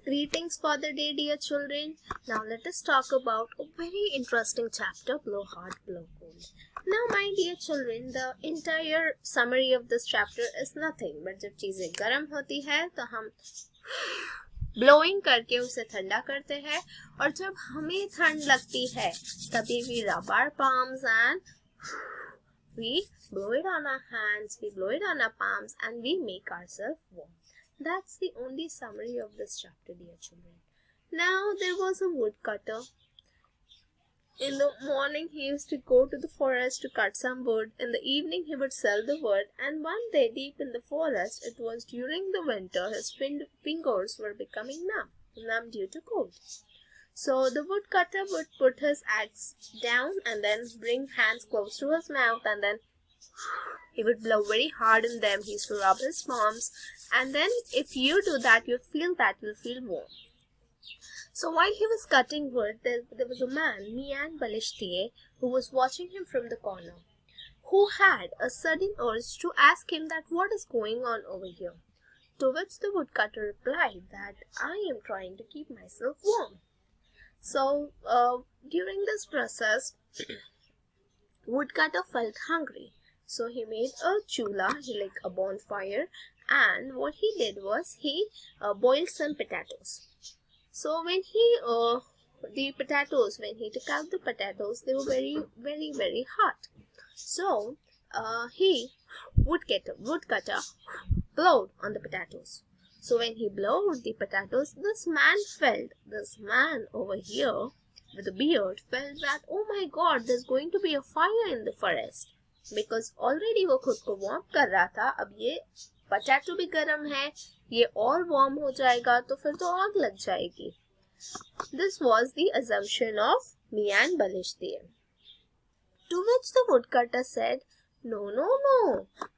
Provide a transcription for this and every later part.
Greetings for the day, dear children. Now let us talk about a very interesting chapter, Blow Hard, Blow Cold. Now, my dear children, the entire summary of this chapter is nothing but जब चीजें गर्म होती है तो हम blowing करके उसे ठंडा करते हैं, और जब हमें ठंड लगती है तभी we rub our palms and we blow it on our hands, we blow it on our palms, and we make ourselves warm. That's the only summary of this chapter, dear children. Now, there was a woodcutter. In the morning, he used to go to the forest to cut some wood. In the evening, he would sell the wood. And one day, deep in the forest, it was during the winter, his fingers were becoming numb due to cold. So the woodcutter would put his axe down and then bring hands close to his mouth, and then he would blow very hard in them. He used to rub his palms, and then if you do that, you'll feel warm. So while he was cutting wood, there was a man, Mian Balishtiye, who was watching him from the corner, who had a sudden urge to ask him that what is going on over here. To which the woodcutter replied that I am trying to keep myself warm. So during this process, woodcutter felt hungry. So he made a chula, like a bonfire, and what he did was he boiled some potatoes. So when he took out the potatoes, they were very, very, very hot. So woodcutter blowed on the potatoes. So when he blowed the potatoes, this man over here with a beard felt that, oh my God, there's going to be a fire in the forest. Because already वो खुद को warm कर रहा था, अब ये potato भी गर्म है, ये और warm हो जाएगा तो फिर तो आग लग जाएगी. This was the assumption of Mian Balishtiye. To which the woodcutter said, No,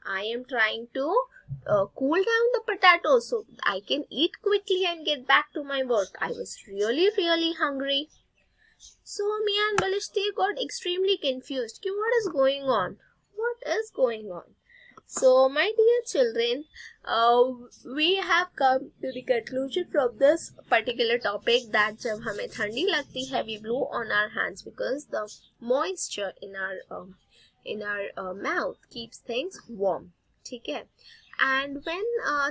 I am trying to cool down the potatoes so I can eat quickly and get back to my work. I was really, really hungry. So Mian Balishtiye got extremely confused. What is going on? So, my dear children, we have come to the conclusion from this particular topic that जब हमें ठंडी लगती है, we blow on our hands because the moisture in our mouth keeps things warm. ठीक है? And when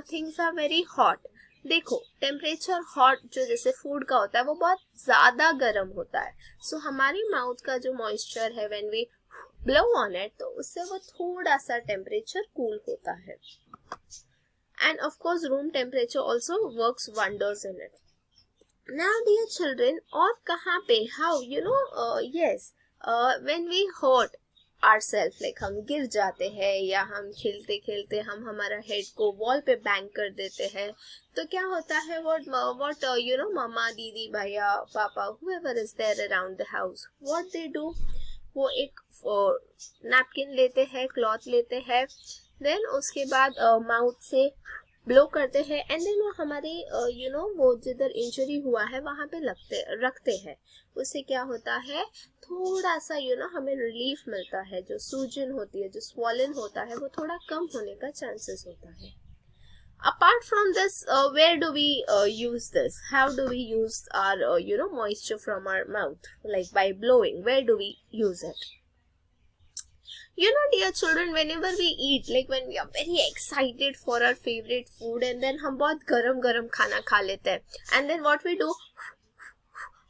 things are very hot, देखो temperature hot जो जैसे फूड का होता है वो बहुत ज़्यादा गर्म होता है. सो हमारी माउथ का जो मॉइस्चर है when we blow on it तो उससे वो थोड़ा सा टेम्परेचर कूल होता है. And of course room temperature also works wonders in it. Now dear children, और कहाँ पे how yes when we hurt ourselves, like हम गिर जाते हैं या हम खेलते खेलते हम हमारा हेड को वॉल पे बैंग कर देते हैं तो क्या होता है, what मम्मा दीदी भैया पापा whoever is there around the house, what they do, वो एक नैपकिन लेते हैं, क्लॉथ लेते हैं, देन उसके बाद माउथ से ब्लो करते हैं, एंड देन वो हमारे वो जिधर इंजरी हुआ है वहाँ पे रखते हैं. उससे क्या होता है, थोड़ा सा हमें रिलीफ मिलता है. जो सूजन होती है, जो स्वॉलन होता है, वो थोड़ा कम होने का चांसेस होता है. Apart from this, where do we use this? How do we use our moisture from our mouth? Like by blowing, where do we use it? Dear children, whenever we eat, like when we are very excited for our favorite food and then हम बहुत गरम खाना खा लेते हैं, and then what we do,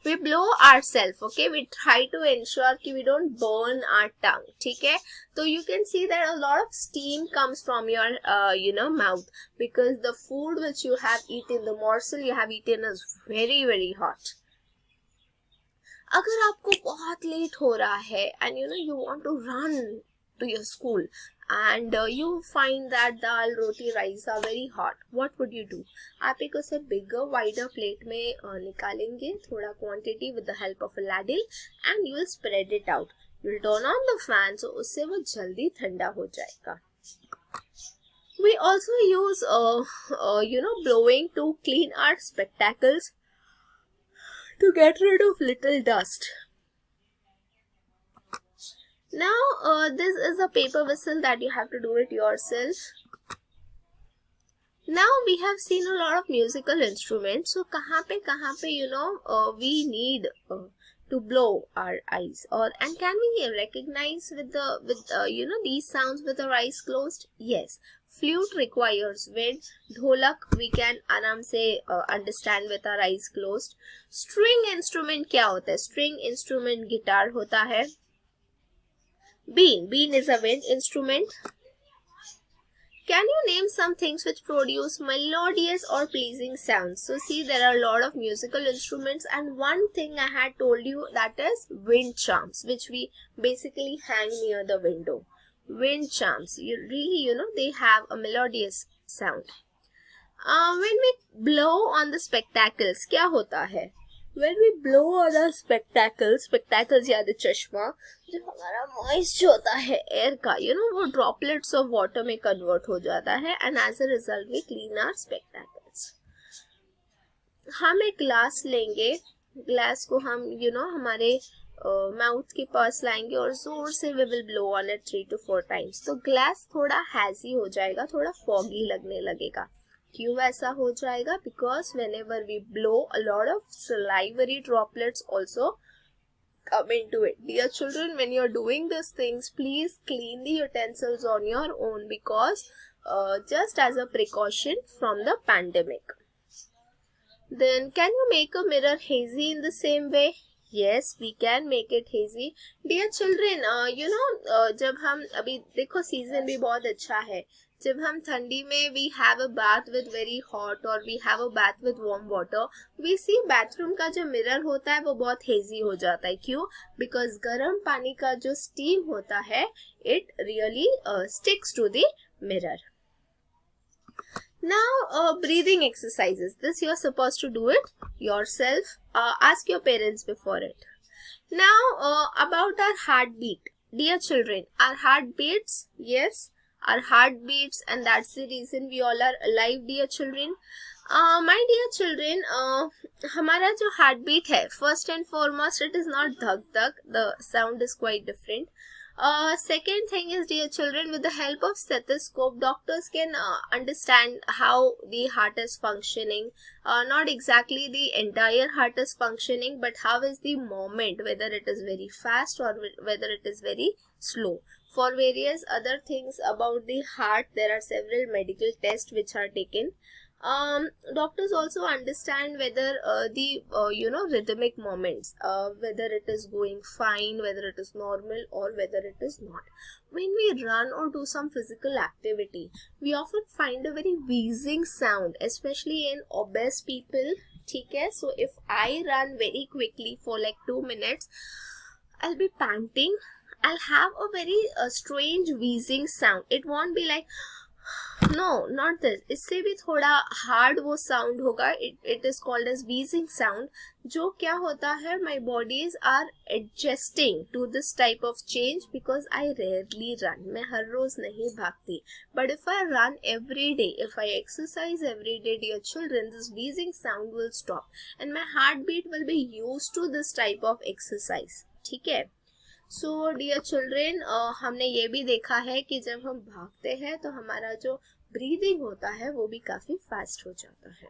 we blow ourselves, okay? We try to ensure कि we don't burn our tongue, ठीक है? So you can see that a lot of steam comes from your mouth because the food which you have eaten, the morsel you have eaten is very, very hot. अगर आपको बहुत late हो रहा है and you want to run to your school and you find that dal, roti, rice are very hot, what would you do? आप एक उसे bigger, wider plate में निकालेंगे थोड़ा quantity with the help of a ladle and you will spread it out. You will turn on the fan so उससे वो जल्दी ठंडा हो जाएगा. We also use blowing to clean our spectacles to get rid of little dust. Now, this is a paper whistle that you have to do it yourself. Now we have seen a lot of musical instruments. So कहाँ पे we need to blow our eyes, or and can we recognize with these sounds with our eyes closed? Yes. Flute requires wind. ढोलक we can आराम से understand with our eyes closed. String instrument क्या होता है? String instrument guitar होता है. Bean is a wind instrument. Can you name some things which produce melodious or pleasing sounds? So see, there are a lot of musical instruments, and one thing I had told you, that is wind charms, which we basically hang near the window. Wind charms, they have a melodious sound. When we blow on the spectacles, क्या होता है? When we blow on the spectacles याद है चश्मा, जब हमारा moist होता है air का, वो droplets of water में convert हो जाता है, and as a result we clean our spectacles. हम एक glass लेंगे, glass को हम हमारे mouth के पास लाएंगे और जोर से we will blow on it 3 to 4 times. तो glass थोड़ा hazy हो जाएगा, थोड़ा foggy लगने लगेगा. क्यों ऐसा हो जाएगा? Because whenever we blow, a lot of salivary droplets also come into it. Dear children, when you're doing these things, please clean the utensils on your own, because just as a precaution from the pandemic. Then, can you make a mirror hazy in the same way? Yes, we can make it hazy. Dear children, जब हम अभी देखो season भी बहुत अच्छा है. जब हम ठंडी में we have a bath with very hot or we have a bath with warm water, we see bathroom का जो mirror होता है वो बहुत hazy हो जाता है. क्यों? Because गर्म पानी का जो steam होता है, it really sticks to the mirror. Now, breathing exercises. This you are supposed to do it yourself. Ask your parents before it. Now, about our heartbeat. Dear children, our heart beats. Yes, our heart beats, and that's the reason we all are alive, dear children. My dear children, हमारा जो heartbeat है, first and foremost, it is not धक धक. The sound is quite different. Second thing is, dear children, with the help of stethoscope, doctors can understand how the heart is functioning. Not exactly the entire heart is functioning, but how is the moment, whether it is very fast or whether it is very slow. For various other things about the heart, there are several medical tests which are taken. Doctors also understand whether the rhythmic moments, whether it is going fine, whether it is normal, or whether it is not. When we run or do some physical activity, we often find a very wheezing sound, especially in obese people. ठीक है? So if I run very quickly for like 2 minutes, I'll be panting. I'll have a very strange wheezing sound. It won't be like, no, not this. इससे भी थोड़ा hard वो sound होगा. It is called as wheezing sound. जो क्या होता है, my bodies are adjusting to this type of change, because I rarely run. मैं हर रोज नहीं भागती. But if I run every day, if I exercise every day, dear children, this wheezing sound will stop, and my heartbeat will be used to this type of exercise. ठीक है? So dear children, हमने ये भी देखा है कि जब हम भागते हैं तो हमारा जो breathing होता है वो भी काफी fast हो जाता है,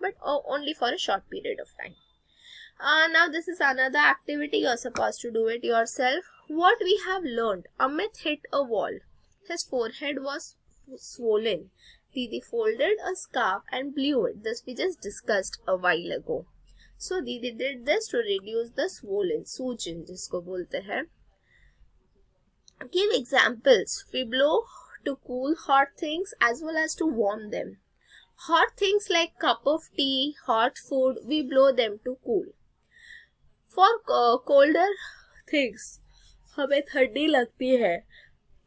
but only for a short period of time. Now this is another activity. You are supposed to do it yourself. What we have learned: Amit hit a wall. His forehead was swollen. Didi folded a scarf and blew it. This we just discussed a while ago. So Didi did this to reduce the swollen, सूजन जिसको बोलते हैं. Give examples. We blow to cool hot things as well as to warm them. Hot things like cup of tea, hot food, we blow them to cool. For colder things, हमें ठंडी लगती है,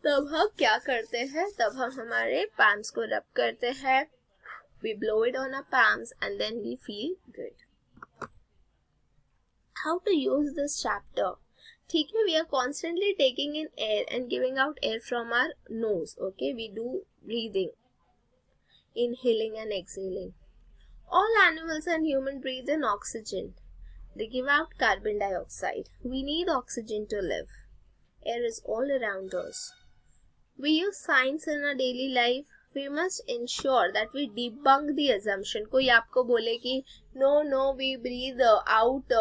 तब हम क्या करते हैं? तब हम हमारे palms को rub करते हैं. We blow it on our palms and then we feel good. How to use this chapter? ठीक है, we are constantly taking in air and giving out air from our nose. Okay, we do breathing, inhaling and exhaling. All animals and humans breathe in oxygen. They give out carbon dioxide. We need oxygen to live. Air is all around us. We use science in our daily life. we must ensure that we debunk the assumption. कोई आपको बोले कि no we breathe out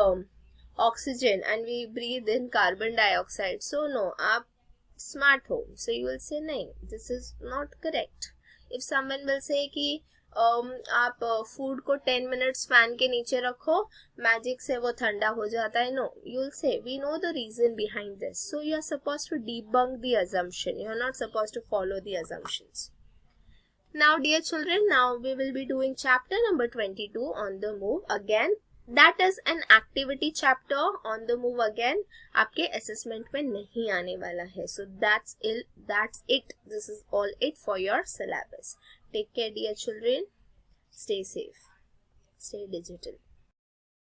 oxygen and we breathe in carbon dioxide, so no, आप smart हो, so you will say नहीं, this is not correct. If someone will say कि आप food को 10 मिनट्स फैन के नीचे रखो, मैजिक से वो ठंडा हो जाता है, no, you will say we know the reason behind this, so you are supposed to debunk the assumption, you are not supposed to follow the assumptions. Now dear children, now we will be doing chapter number 22 on the move again. That is an activity chapter. On the move again आपके assessment में नहीं आने वाला है, so that's it. This is all it for your syllabus. Take care dear children. Stay safe. Stay digital.